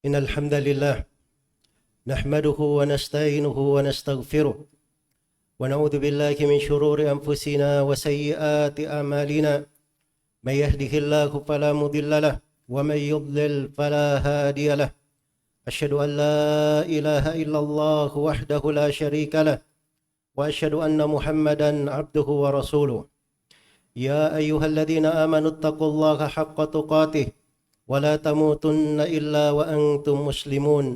إن الحمد لله نحمده ونستعينه ونستغفره ونعوذ بالله من شرور أنفسنا وسيئات أعمالنا من يهده الله فلا مضل له ومن يضلل فلا هادي له أشهد أن لا إله إلا الله وحده لا شريك له وأشهد أن محمدا عبده ورسوله يا أيها الذين آمنوا اتقوا الله حق تقاته ولا تموتن إلا وأنتم مسلمون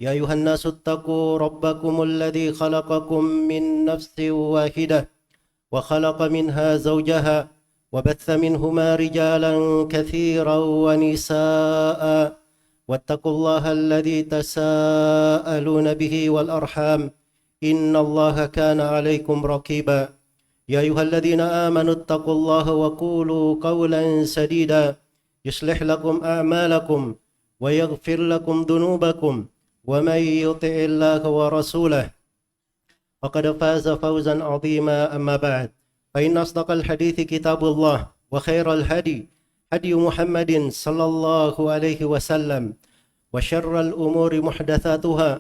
يا أيها الناس اتقوا ربكم الذي خلقكم من نفس واحدة وخلق منها زوجها وبث منهما رجالا كثيرا ونساء واتقوا الله الذي تساءلون به والأرحام إن الله كان عليكم رقيبا يا أيها الذين آمنوا اتقوا الله وقولوا قولا سديدا يصلح لكم أعمالكم ويغفر لكم ذنوبكم ومن يطع الله ورسوله فقد فاز فوزا عظيما. أما بعد فإن أصدق الحديث كتاب الله وخير الهدي هدي محمد صلى الله عليه وسلم وشر الأمور محدثاتها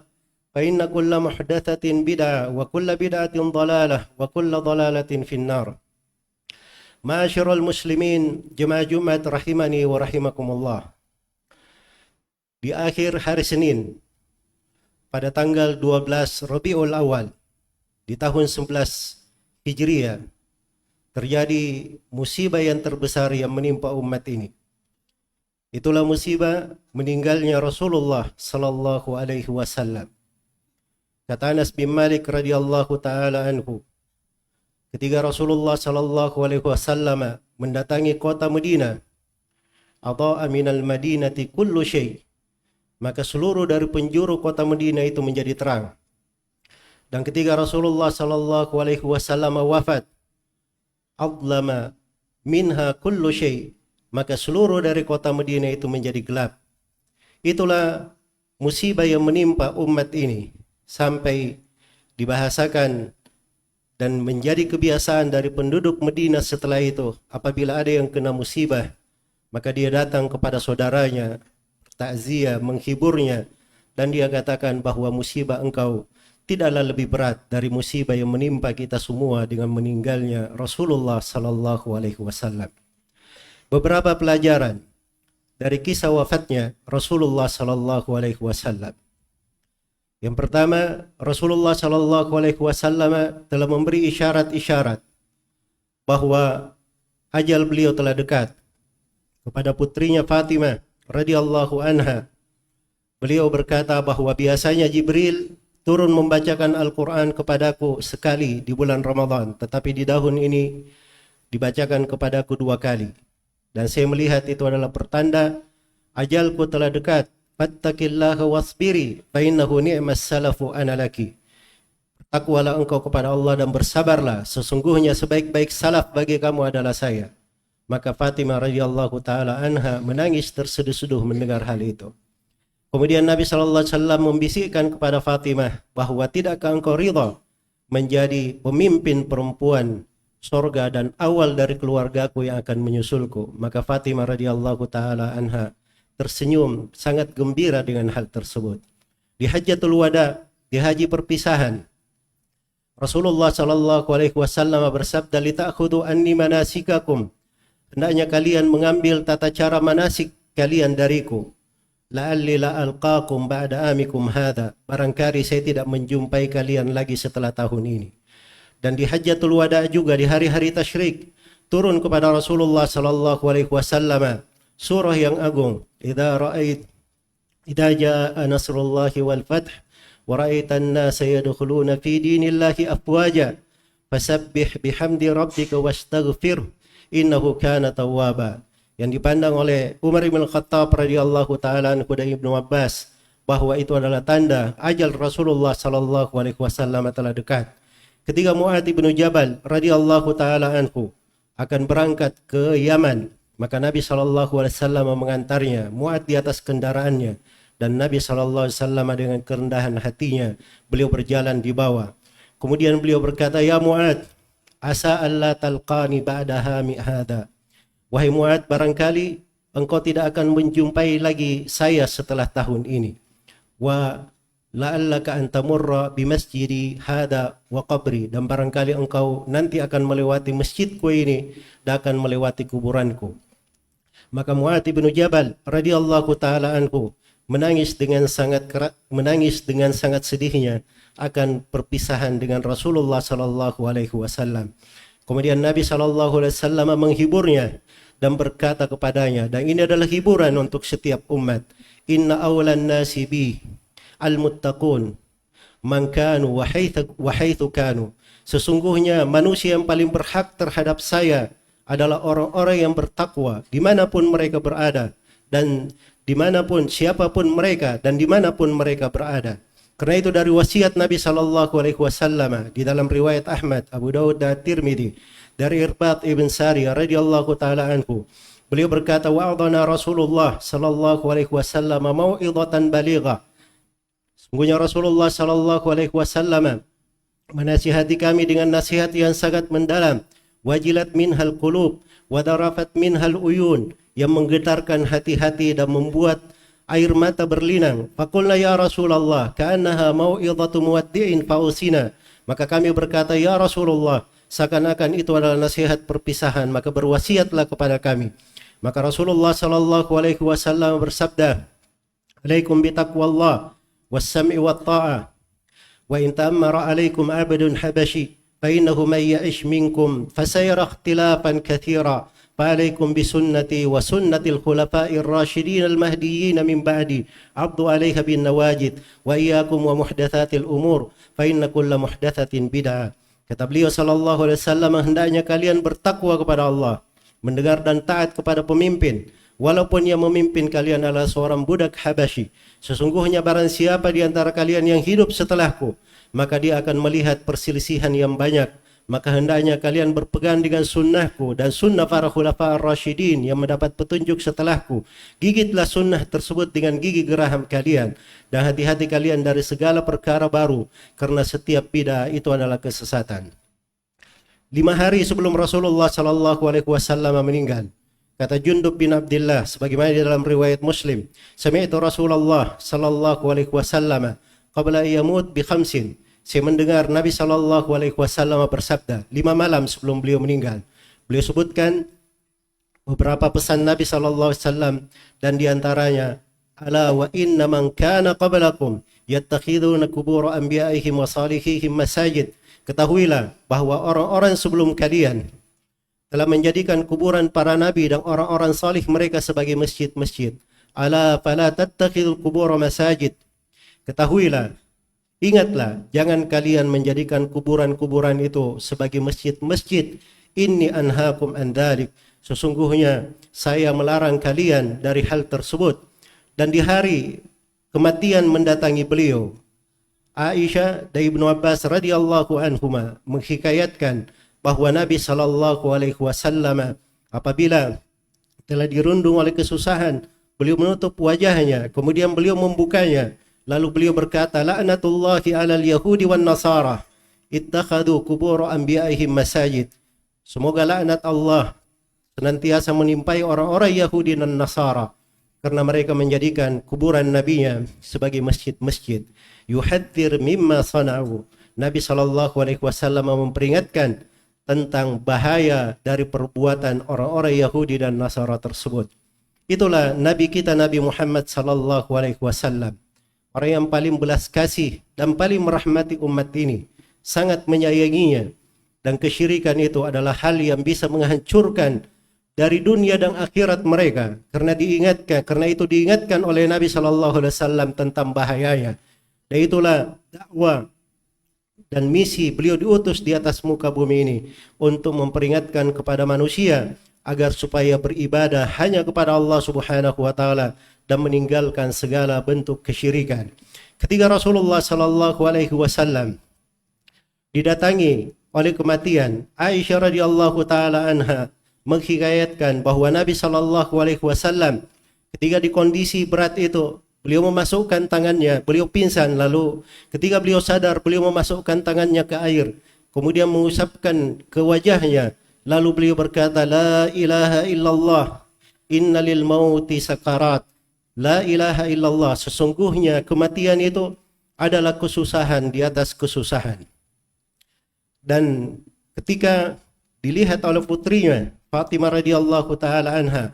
فإن كل محدثة بدعة وكل بدعة ضلالة وكل ضلالة في النار. Ma'asyiral muslimin, jemaah Jumat rahimani wa rahimakumullah. Di akhir hari Senin pada tanggal 12 Rabiul Awal di tahun 11 Hijriah terjadi musibah yang terbesar yang menimpa umat ini. Itulah musibah meninggalnya Rasulullah sallallahu alaihi wasallam. Kata Anas bin Malik radhiyallahu taala anhu, ketika Rasulullah sallallahu alaihi wasallam mendatangi kota Madinah, adha'a minal madinati kullu syai', maka seluruh dari penjuru kota Madinah itu menjadi terang. Dan ketika Rasulullah sallallahu alaihi wasallam wafat, adlama minha kullu syai', maka seluruh dari kota Madinah itu menjadi gelap. Itulah musibah yang menimpa umat ini sampai dibahasakan dan menjadi kebiasaan dari penduduk Madinah setelah itu, apabila ada yang kena musibah, maka dia datang kepada saudaranya, takziah, menghiburnya, dan dia katakan bahwa musibah engkau tidaklah lebih berat dari musibah yang menimpa kita semua dengan meninggalnya Rasulullah sallallahu alaihi wasallam. Beberapa pelajaran dari kisah wafatnya Rasulullah sallallahu alaihi wasallam. Yang pertama, Rasulullah sallallahu alaihi wasallam telah memberi isyarat-isyarat bahwa ajal beliau telah dekat. Kepada putrinya Fatimah radhiyallahu anha, beliau berkata bahwa biasanya Jibril turun membacakan Al-Quran kepadaku sekali di bulan Ramadan, tetapi di tahun ini dibacakan kepadaku 2 kali. Dan saya melihat itu adalah pertanda ajalku telah dekat. Fattaqillaha wasbiri fa innahu ni'mas salafu ana laki. Takwalah engkau kepada Allah dan bersabarlah, sesungguhnya sebaik-baik salaf bagi kamu adalah saya. Maka Fatimah radhiyallahu taala anha menangis terseduh-seduh mendengar hal itu. Kemudian Nabi sallallahu alaihi wasallam membisikkan kepada Fatimah bahwa tidakkah engkau ridha menjadi pemimpin perempuan surga dan awal dari keluargaku yang akan menyusulku. Maka Fatimah radhiyallahu taala anha tersenyum, sangat gembira dengan hal tersebut. Di Hajjatul Wada, di haji perpisahan, Rasulullah sallallahu alaihi wasallam bersabda, "Lita'khudhu anni manasikakum." Hendaknya kalian mengambil tata cara manasik kalian dariku. La'alli la'alqakum ba'da amikum hadha. Barangkali saya tidak menjumpai kalian lagi setelah tahun ini. Dan di Hajjatul Wada juga di hari-hari tasyrik turun kepada Rasulullah sallallahu alaihi wasallam surah yang agung, idza jaa nasrullahi wal fath wa ra'aitan nasa yadkhuluna fi dinillahi afwaja fasabbih bihamdi rabbika wastaghfir innahu kana tawwaba. Yang dipandang oleh Umar bin Khattab radhiyallahu taala anhu dan Ibnu Abbas bahwa itu adalah tanda ajal Rasulullah sallallahu alaihi wasallam telah dekat. Ketika Mu'adz bin Jabal radhiyallahu taala anhu akan berangkat ke Yaman, maka Nabi SAW mengantarnya, Mu'adz di atas kendaraannya, dan Nabi SAW dengan kerendahan hatinya, beliau berjalan di bawah. Kemudian beliau berkata, "Ya Mu'adz, asa alla talqani ba'da hami hada." Wahai Mu'adz, barangkali engkau tidak akan menjumpai lagi saya setelah tahun ini. Wa la'allaka an tamurra bi masjidi hada wa qabri, dan barangkali engkau nanti akan melewati masjidku ini dan akan melewati kuburanku. Maka Mu'adz bin Jabal radhiyallahu taala anhu menangis dengan sangat sedihnya akan perpisahan dengan Rasulullah sallallahu alaihi wasallam. Kemudian Nabi sallallahu alaihi wasallam menghiburnya dan berkata kepadanya, dan ini adalah hiburan untuk setiap umat, inna awlan nasi bi al-muttaqun man kanu wa haitsu kanu. Sesungguhnya manusia yang paling berhak terhadap saya adalah orang-orang yang bertakwa dimanapun mereka berada, dan dimanapun siapapun mereka dan dimanapun mereka berada. Karena itu dari wasiat Nabi sallallahu alaihi wasallam di dalam riwayat Ahmad, Abu Dawud dan Tirmidzi dari Irbad ibn Sariyah radhiyallahu taala anhu, beliau berkata, wa'adana Rasulullah sallallahu alaihi wasallam mau'izatan baligha. Sungguhnya Rasulullah sallallahu alaihi wasallam menasihati kami dengan nasihat yang sangat mendalam, wajilat minhal qulub wa darafat minhal uyun, yang menggetarkan hati-hati dan membuat air mata berlinang. Faqulna ya Rasulullah ka'annaha mau'izatu muwaddi'in fausina. Maka kami berkata, ya Rasulullah, seakan-akan itu adalah nasihat perpisahan, maka berwasiatlah kepada kami. Maka Rasulullah sallallahu alaihi wasallam bersabda, alaikum bitaqwallah was-sam'i wat-ta'ah, wa in ta'ammara alaikum 'abdun habashi fa innahu may ya'ish minkum fasayara ikhtilafan katsira فعليكم بسنتي وسنة الخلفاء الراشدين المهديين من بعدي عضوا عليها بالنواجذ وإياكم ومحدثات الأمور فإن كل محدثة بدعة. Kata beliau sallallahu alaihi wasallam, hendaknya kalian bertakwa kepada Allah, mendengar dan taat kepada pemimpin, walaupun yang memimpin kalian adalah seorang budak Habasyi. Sesungguhnya barang siapa di antara kalian yang hidup setelahku, maka dia akan melihat perselisihan yang banyak. Maka hendaknya kalian berpegang dengan sunnahku dan sunnah para khulafa ar-rasyidin yang mendapat petunjuk setelahku. Gigitlah sunnah tersebut dengan gigi geraham kalian, dan hati-hati kalian dari segala perkara baru, karena setiap bid'ah itu adalah kesesatan. 5 hari sebelum Rasulullah sallallahu alaihi wasallam meninggal, kata Jundub bin Abdullah sebagaimana di dalam riwayat Muslim, sami'tu Rasulullah sallallahu alaihi wasallam qabla yamut bi khamsin. Saya mendengar Nabi sallallahu alaihi wasallam bersabda 5 malam sebelum beliau meninggal. Beliau sebutkan beberapa pesan Nabi sallallahu alaihi wasallam, dan di antaranya, ala wa inna man kana qablakum yattakhiduna qubur anbiya'ihim wa salihihim masajid. Ketahuilah bahwa orang-orang sebelum kalian telah menjadikan kuburan para nabi dan orang-orang salih mereka sebagai masjid-masjid. Ala fala tattakhidul qubur masajid. Ketahuilah, ingatlah, jangan kalian menjadikan kuburan-kuburan itu sebagai masjid-masjid. Inni anhaakum an dzalik. Sesungguhnya saya melarang kalian dari hal tersebut. Dan di hari kematian mendatangi beliau, Aisyah dan Ibnu Abbas radhiyallahu anhuma menghikayatkan bahwa Nabi sallallahu alaihi wasallam apabila telah dirundung oleh kesusahan, beliau menutup wajahnya, kemudian beliau membukanya. Lalu beliau berkata, la'natullahi 'alal yahudi wan nasara ittakhadhu qubur anbiya'ihim masajid. Semoga laknat Allah senantiasa menimpai orang-orang Yahudi dan Nasara, karena mereka menjadikan kuburan nabinya sebagai masjid-masjid. Yuhadzir mimma sana'u. Nabi sallallahu alaihi wasallam memperingatkan tentang bahaya dari perbuatan orang-orang Yahudi dan Nasara tersebut. Itulah Nabi kita, Nabi Muhammad sallallahu alaihi wasallam. Orang yang paling belas kasih dan paling merahmati umat ini, sangat menyayanginya, dan kesyirikan itu adalah hal yang bisa menghancurkan dari dunia dan akhirat mereka. Karena itu diingatkan oleh Nabi sallallahu alaihi wasallam tentang bahayanya. Dan itulah dakwah dan misi beliau diutus di atas muka bumi ini, untuk memperingatkan kepada manusia agar supaya beribadah hanya kepada Allah Subhanahu wa taala dan meninggalkan segala bentuk kesyirikan. Ketika Rasulullah sallallahu alaihi wasallam didatangi oleh kematian, Aisyah radhiyallahu taala anha menghikayatkan bahwa Nabi sallallahu alaihi wasallam ketika di kondisi berat itu, beliau memasukkan tangannya, beliau pingsan, lalu ketika beliau sadar, beliau memasukkan tangannya ke air, kemudian mengusapkan ke wajahnya, lalu beliau berkata, la ilaha illallah, Inna lil mauti sakarat. La ilaha illallah. Sesungguhnya kematian itu adalah kesusahan di atas kesusahan. Dan ketika dilihat oleh putrinya Fatimah radhiyallahu taala anha,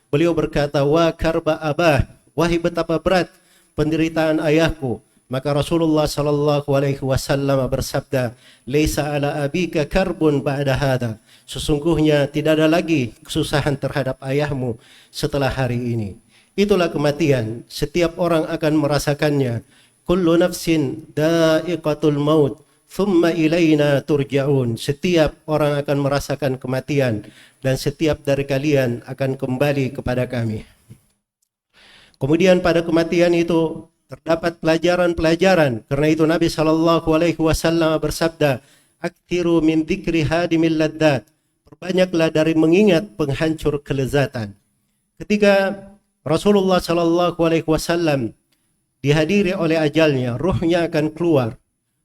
beliau berkata, wa karba abah, wahai betapa berat penderitaan ayahku. Maka Rasulullah sallallahu alaihi wasallam bersabda, laisa ala abika karbun ba'da hada. Sesungguhnya tidak ada lagi kesusahan terhadap ayahmu setelah hari ini. Itulah kematian, setiap orang akan merasakannya. Kullu nafsin da'iqatul maut, thumma ilaina turja'un. Setiap orang akan merasakan kematian dan setiap dari kalian akan kembali kepada kami. Kemudian pada kematian itu terdapat pelajaran-pelajaran. Karena itu Nabi sallallahu alaihi wasallam bersabda, "Aktsiru min dzikri hadimil laddat." Perbanyaklah dari mengingat penghancur kelezatan. Ketika Rasulullah sallallahu alaihi wasallam dihadiri oleh ajalnya, ruhnya akan keluar,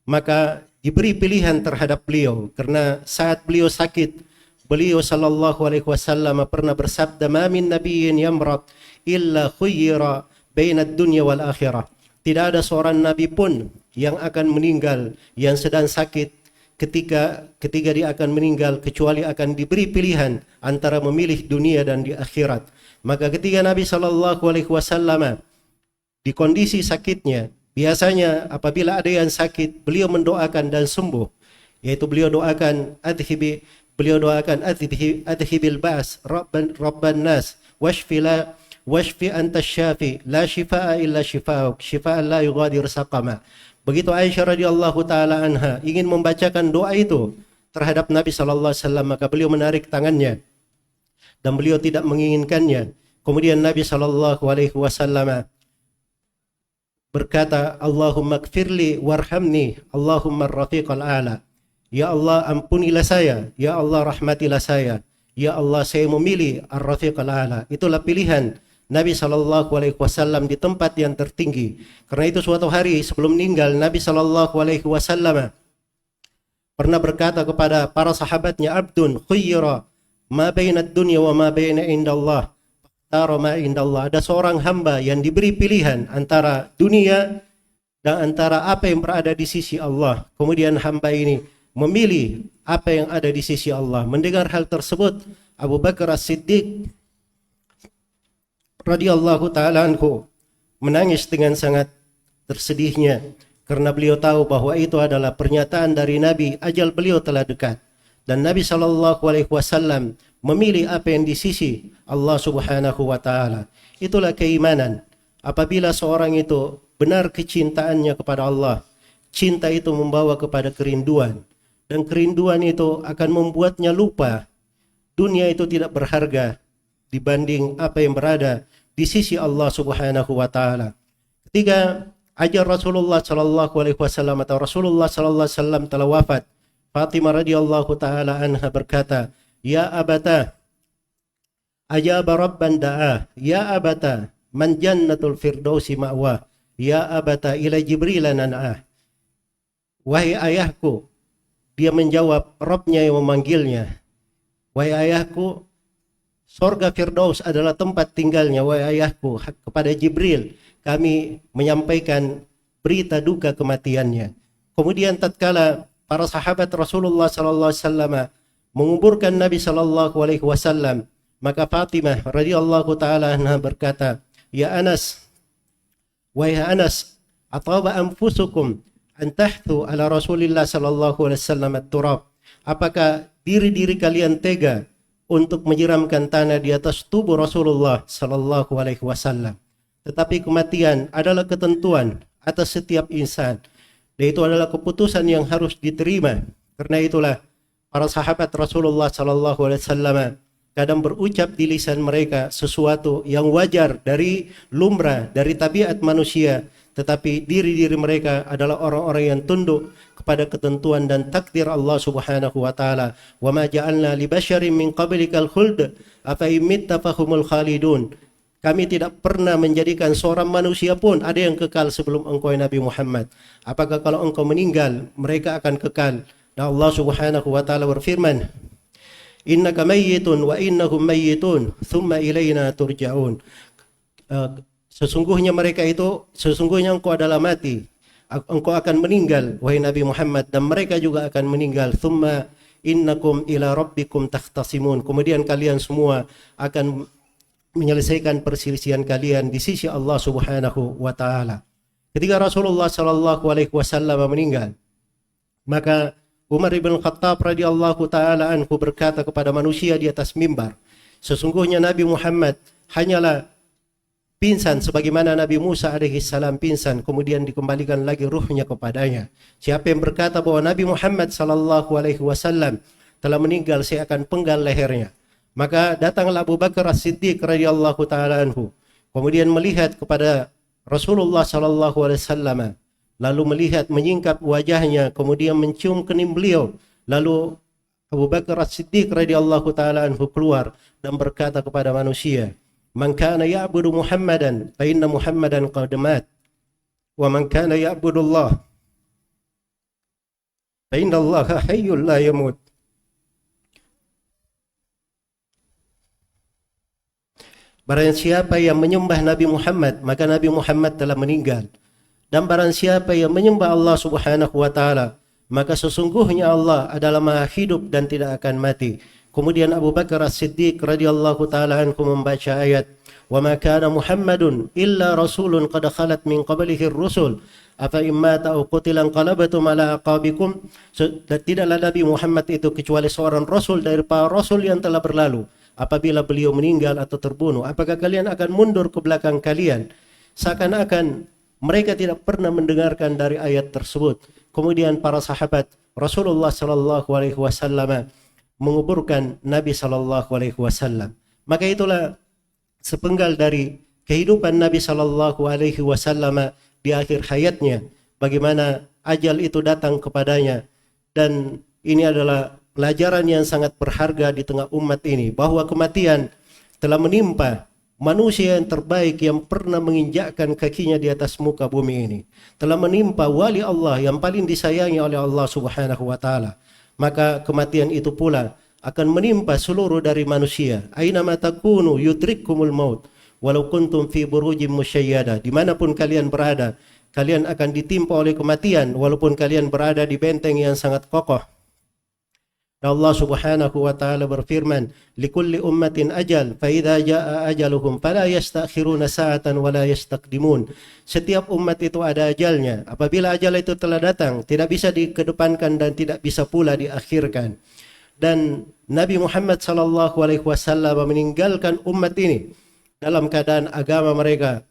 maka diberi pilihan terhadap beliau. Karena saat beliau sakit, beliau sallallahu alaihi wasallam pernah bersabda, "Ma min nabiyyin yamrat illa khuyyira bainad dunya wal akhirah." Tidak ada seorang nabi pun yang akan meninggal yang sedang sakit ketika dia akan meninggal kecuali akan diberi pilihan antara memilih dunia dan di akhirat. Maka ketika Nabi sallallahu alaihi wasallam di kondisi sakitnya, biasanya apabila ada yang sakit, beliau mendoakan dan sembuh, yaitu beliau doakan adhibil ba's rabban nas washfi anta syafi la shifaa illa shifaa'uk shifaan la yughadiru saqama. Begitu Aisyah radhiyallahu taala anha ingin membacakan doa itu terhadap Nabi sallallahu alaihi wasallam, maka beliau menarik tangannya dan beliau tidak menginginkannya. Kemudian Nabi sallallahu alaihi wasallam berkata, Allahumma gfirli warhamni Allahumma rafiqal a'la. Ya Allah, ampunilah saya, ya Allah rahmatilah saya, ya Allah saya memilih ar-rafiqal a'la. Itulah pilihan Nabi sallallahu alaihi wasallam di tempat yang tertinggi. Karena itu suatu hari sebelum meninggal, Nabi sallallahu alaihi wasallam pernah berkata kepada para sahabatnya, abdun khuyyira ma bainad dunya wa ma baina indallah tara ma indallah. Ada seorang hamba yang diberi pilihan antara dunia dan antara apa yang berada di sisi Allah. Kemudian hamba ini memilih apa yang ada di sisi Allah. Mendengar hal tersebut, Abu Bakar As-Siddiq radhiyallahu taala anhu menangis dengan sangat tersedihnya karena beliau tahu bahwa itu adalah pernyataan dari Nabi, ajal beliau telah dekat dan Nabi sallallahu alaihi wasallam memilih apa yang di sisi Allah Subhanahu wa taala. Itulah keimanan. Apabila seorang itu benar kecintaannya kepada Allah, cinta itu membawa kepada kerinduan dan kerinduan itu akan membuatnya lupa dunia itu tidak berharga dibanding apa yang berada di sisi Allah Subhanahu wa taala. Ketika ajal Rasulullah sallallahu alaihi wasallam atau Rasulullah sallallahu alaihi wasallam telah wafat, Fatimah radhiyallahu taala anha berkata, "Ya abata, ajaba rabban da'a, ya abata, man jannatul firdausi ma'wa, ya abata ila Jibril nan'ah." Wahai ayahku, dia menjawab, Rabbnya yang memanggilnya. Wahai ayahku, sorga Firdaus adalah tempat tinggalnya. Wahai ayahku, kepada Jibril kami menyampaikan berita duka kematiannya. Kemudian tatkala para sahabat Rasulullah sallallahu alaihi wasallam menguburkan Nabi sallallahu alaihi wasallam, maka Fatimah radhiyallahu taala anha berkata, "Ya Anas, wahai Anas, ataba anfusukum an tahthu ala Rasulillah sallallahu alaihi wasallam at-turab." Apakah diri-diri kalian tega untuk menyiramkan tanah di atas tubuh Rasulullah sallallahu alaihi wasallam? Tetapi kematian adalah ketentuan atas setiap insan. Dan itu adalah keputusan yang harus diterima. Karena itulah para sahabat Rasulullah sallallahu alaihi wasallam kadang berucap di lisan mereka sesuatu yang wajar dari lumrah, dari tabiat manusia, tetapi diri-diri mereka adalah orang-orang yang tunduk kepada ketentuan dan takdir Allah Subhanahu wa taala. Wa ma ja'alna li basyarin min qablikal khuld afa imitta fahumul khalidun. Kami tidak pernah menjadikan seorang manusia pun ada yang kekal sebelum engkau Nabi Muhammad. Apakah kalau engkau meninggal mereka akan kekal? Dan Allah Subhanahu wa taala berfirman, innaka mayyitun wa innahum mayyitun thumma ilaina turja'un. Sesungguhnya engkau adalah mati, engkau akan meninggal wahai Nabi Muhammad, dan mereka juga akan meninggal. Thumma innakum ila rabbikum takhtasimun, kemudian kalian semua akan menyelesaikan perselisihan kalian di sisi Allah Subhanahu wa taala. Ketika Rasulullah sallallahu alaihi wasallam meninggal, maka Umar bin Khattab radhiyallahu taala anhu berkata kepada manusia di atas mimbar, sesungguhnya Nabi Muhammad hanyalah pingsan sebagaimana Nabi Musa alaihi salam pingsan, kemudian dikembalikan lagi ruhnya kepadanya. Siapa yang berkata bahwa Nabi Muhammad sallallahu alaihi wasallam telah meninggal, saya akan penggal lehernya. Maka datanglah Abu Bakar As-Siddiq radhiyallahu taala anhu, kemudian melihat kepada Rasulullah sallallahu alaihi wasallam, lalu melihat, menyingkap wajahnya, kemudian mencium kening beliau. Lalu Abu Bakar As-Siddiq radhiyallahu taala anhu keluar dan berkata kepada manusia, "Man kana ya'budu Muhammadan fa inna Muhammadan qad mat, wa man kana ya'budu Allah fa inna Allah hayyul la yamut." Barang siapa yang menyembah Nabi Muhammad, maka Nabi Muhammad telah meninggal. Dan barang siapa yang menyembah Allah Subhanahu wa taala, maka sesungguhnya Allah adalah Maha hidup dan tidak akan mati. Kemudian Abu Bakar As-Siddiq radhiyallahu taala anhu membaca ayat, "Wa ma kana Muhammadun illa rasulun qad khalat min qablihi ar-rusul, afa imma aw qutilan qalabatum ala aqabikum." Tidaklah Nabi Muhammad itu kecuali seorang rasul dari para rasul yang telah berlalu. Apabila beliau meninggal atau terbunuh, apakah kalian akan mundur ke belakang kalian? Seakan-akan mereka tidak pernah mendengarkan dari ayat tersebut. Kemudian para sahabat Rasulullah sallallahu alaihi wasallam menguburkan Nabi sallallahu alaihi wasallam. Maka itulah sepenggal dari kehidupan Nabi sallallahu alaihi wasallam di akhir hayatnya, bagaimana ajal itu datang kepadanya. Dan ini adalah pelajaran yang sangat berharga di tengah umat ini, bahwa kematian telah menimpa manusia yang terbaik yang pernah menginjakkan kakinya di atas muka bumi ini. Telah menimpa wali Allah yang paling disayangi oleh Allah Subhanahu wa taala. Maka kematian itu pula akan menimpa seluruh dari manusia. Aina ma takunu yudrikkumul maut walau kuntum fi burujim musyayyada. Dimanapun kalian berada, kalian akan ditimpa oleh kematian walaupun kalian berada di benteng yang sangat kokoh. Allah Subhanahu wa taala berfirman, "Likulli ummatin ajal, fa idza jaa ajaluhum fala yastakhiruna sa'atan wa la yastaqdimun." Setiap umat itu ada ajalnya. Apabila ajal itu telah datang, tidak bisa dikedepankan dan tidak bisa pula diakhirkan. Dan Nabi Muhammad sallallahu alaihi wasallam meninggalkan umat ini dalam keadaan agama mereka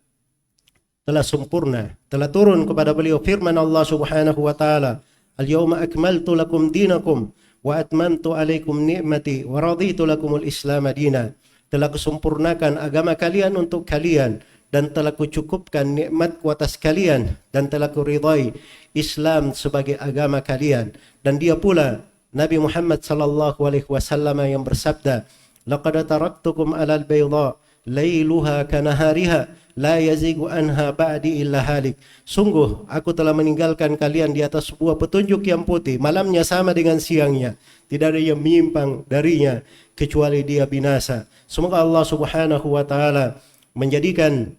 telah sempurna. Telah turun kepada beliau firman Allah Subhanahu wa taala, "Al-yawma akmaltu lakum dinakum wa atmamtu alaikum ni'mati wa raditu lakumul Islam madina." Telah kusempurnakan agama kalian untuk kalian dan telah kucukupkan nikmatku atas kalian dan telah kuridai Islam sebagai agama kalian. Dan dia pula Nabi Muhammad sallallahu alaihi wasallam yang bersabda, "Laqad taraktukum 'alal bayda lailuha kanahariha la yazigu anha ba'di illa halik." Sungguh aku telah meninggalkan kalian di atas sebuah petunjuk yang putih, malamnya sama dengan siangnya, tidak ada yang menyimpang darinya kecuali dia binasa. Semoga Allah Subhanahu wa taala menjadikan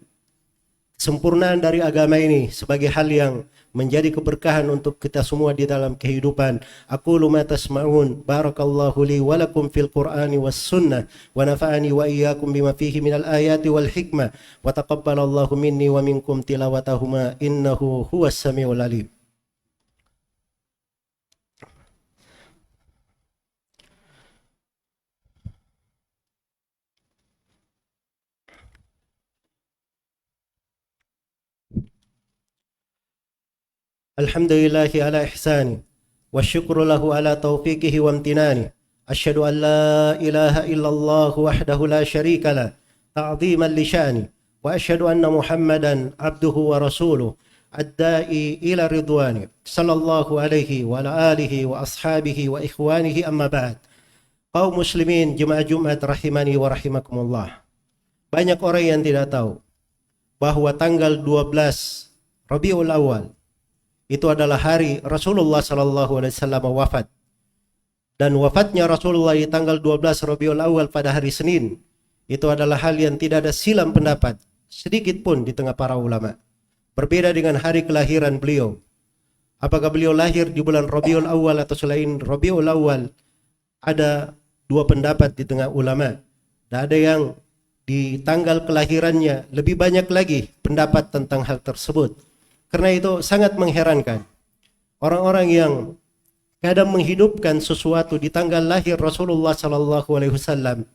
kesempurnaan dari agama ini sebagai hal yang menjadi keberkahan untuk kita semua di dalam kehidupan. Aqulu ma tasma'un, barakallahu li wa lakum fil Qur'ani was sunnah wa nafa'ani wa iyyakum bima fihi minal ayati wal hikmah wa taqabbalallahu minni wa minkum tilawatahuma innahu huwas samiul alim. Alhamdulillahi ala ihsani wa syukru lahu ala taufiqihi wa amtinani. Asyhadu an la ilaha illallah wahdahu la syarika lah ta'ziman li sya'ni wa asyhadu anna Muhammadan abduhu wa rasuluh ad-da'i ila ridwani sallallahu alaihi wa ala alihi wa ashabihi wa ikhwanihi amma ba'd. Kaum muslimin jemaah Jumat rahimani wa rahimakumullah. Banyak orang yang tidak tahu bahwa tanggal 12 Rabiul Awal itu adalah hari Rasulullah sallallahu alaihi wasallam wafat. dan wafatnya Rasulullah di tanggal 12 Rabiul Awal pada hari Senin, itu adalah hal yang tidak ada silam pendapat sedikit pun di tengah para ulama. Berbeda dengan hari kelahiran beliau. Apakah beliau lahir di bulan Rabiul Awal atau selain Rabiul Awal? Ada dua pendapat di tengah ulama. Dan ada yang di tanggal kelahirannya, lebih banyak lagi pendapat tentang hal tersebut. Karena itu sangat mengherankan. Orang-orang yang kadang menghidupkan sesuatu di tanggal lahir Rasulullah SAW,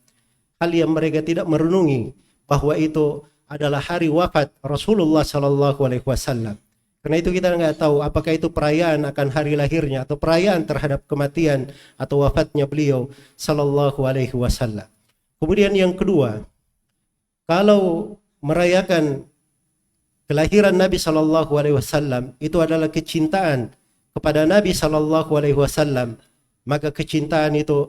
hal yang mereka tidak merenungi bahwa itu adalah hari wafat Rasulullah SAW. Karena itu kita nggak tahu apakah itu perayaan akan hari lahirnya atau perayaan terhadap kematian atau wafatnya beliau SAW. Kemudian yang kedua, kalau merayakan kelahiran Nabi SAW itu adalah kecintaan kepada Nabi SAW, maka kecintaan itu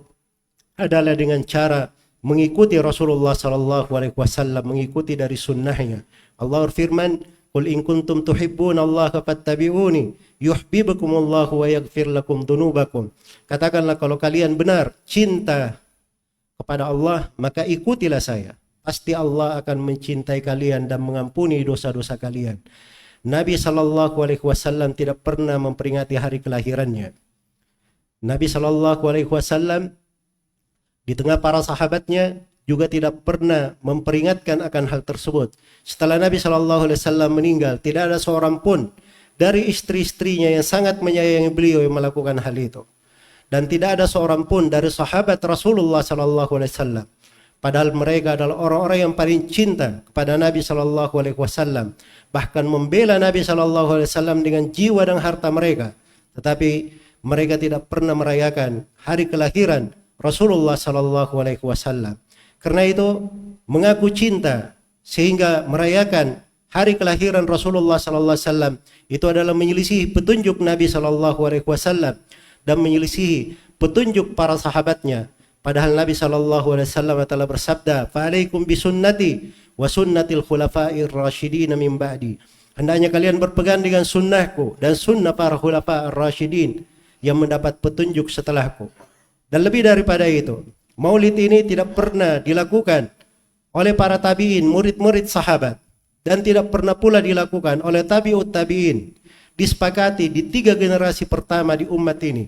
adalah dengan cara mengikuti Rasulullah SAW, mengikuti dari sunnahnya. Allah berfirman, "Qul in kuntum tuhibbuna Allah fattabi'uni yuhibbukumullahu wa yaghfir lakum dzunubakum." Katakanlah kalau kalian benar cinta kepada Allah, maka ikutilah saya. Pasti Allah akan mencintai kalian dan mengampuni dosa-dosa kalian. Nabi SAW tidak pernah memperingati hari kelahirannya. Nabi SAW di tengah para sahabatnya juga tidak pernah memperingatkan akan hal tersebut. Setelah Nabi SAW meninggal, tidak ada seorang pun dari istri-istrinya yang sangat menyayangi beliau yang melakukan hal itu. Dan tidak ada seorang pun dari sahabat Rasulullah SAW. Padahal mereka adalah orang-orang yang paling cinta kepada Nabi SAW. Bahkan membela Nabi SAW dengan jiwa dan harta mereka. Tetapi mereka tidak pernah merayakan hari kelahiran Rasulullah SAW. Karena itu mengaku cinta sehingga merayakan hari kelahiran Rasulullah SAW itu adalah menyelisihi petunjuk Nabi SAW dan menyelisihi petunjuk para sahabatnya. Padahal Nabi SAW telah bersabda, "Fa'alaikum bisunnati wa sunnatil khulafa'ir rasyidin min ba'di." Hendaknya kalian berpegang dengan sunnahku dan sunnah para khulafa'ir rasyidin yang mendapat petunjuk setelahku. Dan lebih daripada itu, maulid ini tidak pernah dilakukan oleh para tabi'in, murid-murid sahabat, dan tidak pernah pula dilakukan oleh tabi'ut tabi'in. Disepakati di 3 generasi pertama di umat ini,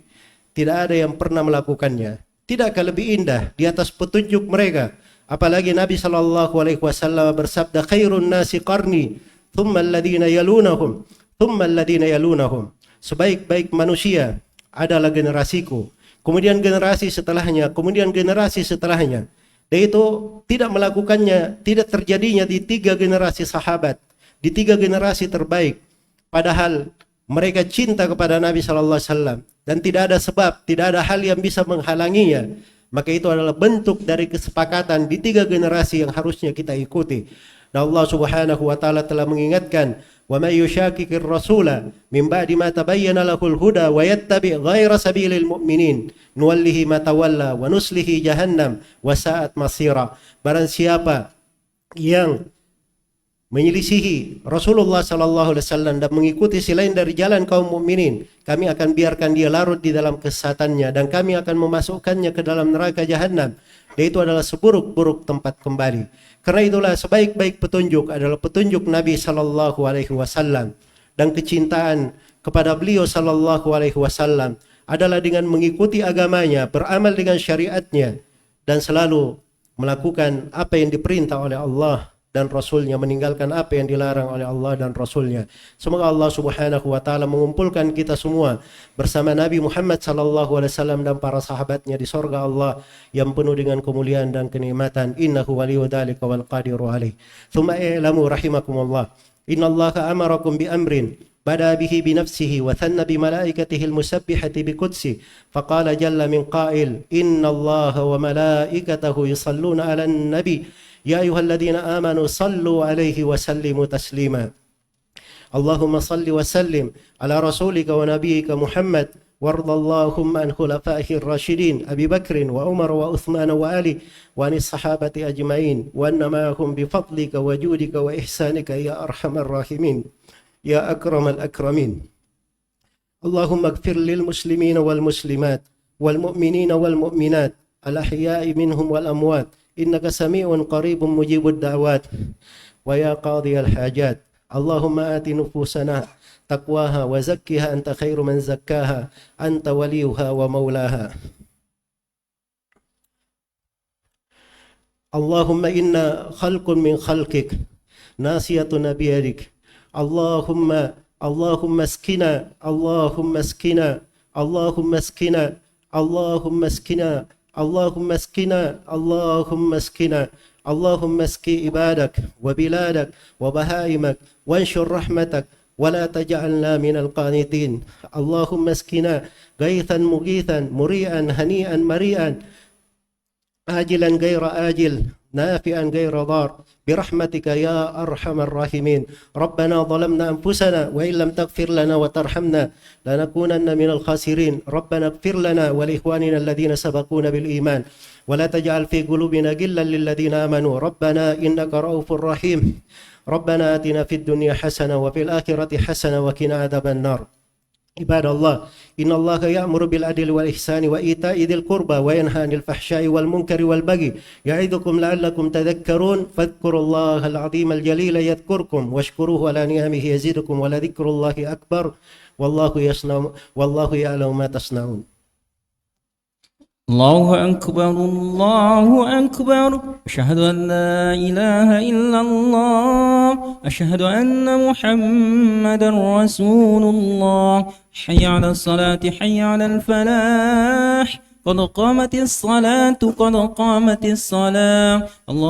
tidak ada yang pernah melakukannya. Tidakkah lebih indah di atas petunjuk mereka? Apalagi Nabi SAW bersabda, "Khairun nasi qarni, thumma alladhina yalunahum, thumma alladhina yalunahum." Sebaik-baik manusia adalah generasiku, kemudian generasi setelahnya, kemudian generasi setelahnya. Dan itu tidak melakukannya, tidak terjadinya di 3 generasi sahabat, di 3 generasi terbaik. Padahal mereka cinta kepada Nabi SAW dan tidak ada sebab, tidak ada hal yang bisa menghalanginya. Maka itu adalah bentuk dari kesepakatan di 3 generasi yang harusnya kita ikuti. Dan Allah Subhanahu wa taala telah mengingatkan, "Wa may yushaqiqir rasula min ba'di ma tabayyana lahul huda wa yattabi' ghaira sabilil mu'minin nuwallihi ma tawalla wa nuslihi jahannam wa sa'at masira." Barang siapa yang menyelisihi Rasulullah SAW dan mengikuti selain dari jalan kaum mukminin, kami akan biarkan dia larut di dalam kesesatannya dan kami akan memasukkannya ke dalam neraka jahanam. Dan itu adalah seburuk-buruk tempat kembali. Karena itulah sebaik-baik petunjuk adalah petunjuk Nabi SAW, dan kecintaan kepada beliau SAW adalah dengan mengikuti agamanya, beramal dengan syariatnya, dan selalu melakukan apa yang diperintah oleh Allah dan Rasulnya, meninggalkan apa yang dilarang oleh Allah dan Rasulnya. Semoga Allah Subhanahu wa taala mengumpulkan kita semua bersama Nabi Muhammad SAW dan para sahabatnya di surga Allah yang penuh dengan kemuliaan dan kenikmatan. Innahu waliyyu dzalika wal qadiru alaih. Tsumma i'lamu rahimakumullah, innallaha amarakum bi amrin bada bihi bi nafsihi wa thanna bi malaikatihi al-musabbihati bi qudsi faqala jalla min qail innallaha wa malaikatahu yusalluna 'alan nabi يا أيها الذين آمنوا صلوا عليه وسلموا تسليما اللهم صل وسلم على رسولك ونبيك محمد وارض اللهم عن خلفائه الراشدين أبي بكر وعمر وعثمان وعلي وعن الصحابة أجمعين وأن معهم بفضلك وجودك وإحسانك يا أرحم الراحمين يا أكرم الأكرمين اللهم اغفر للمسلمين والمسلمات والمؤمنين والمؤمنات الأحياء منهم والأموات إنك سميع قريب مجيب الدعوات ويا قاضي الحاجات اللهم آت نفوسنا تقواها وزكها أنت خير من زكاها أنت وليها ومولاها اللهم إنا خلق من خلقك ناصيتنا بيدك اللهم اسقنا اللهم اسقنا اللهم اسقنا اللهم اسقنا اللهم اسقنا اللهم اسقنا اللهم اسق عبادك وبلادك وبهائمك وانشر رحمتك ولا تجعلنا من القانطين اللهم اسقنا غيثا مغيثا مريئا هنيئا مريئا آجلا غير آجل نافعا غير ضار برحمتك يا أرحم الراحمين ربنا ظلمنا أنفسنا وإن لم تغفر لنا وترحمنا لنكونن من الخاسرين ربنا اغفر لنا ولإخواننا الذين سبقونا بالإيمان ولا تجعل في قلوبنا غلا للذين آمنوا ربنا إنك رؤوف رحيم ربنا آتنا في الدنيا حسنة وفي الآخرة حسنة وقنا عذاب النار عباد الله إن الله يأمر بالعدل والإحسان وإيتاء ذي القربى وينهى عن الفحشاء والمنكر والبغي يعظكم لعلكم تذكرون فاذكروا الله العظيم الجليل يذكركم واشكروه على نعمه يزدكم ولذكر الله أكبر والله يعلم ما تصنعون الله أكبر الله أكبر أشهد أن لا إله إلا الله أشهد أن محمد رسول الله حي على الصلاة حي على الفلاح قد قامت الصلاة قد قامت الصلاة الله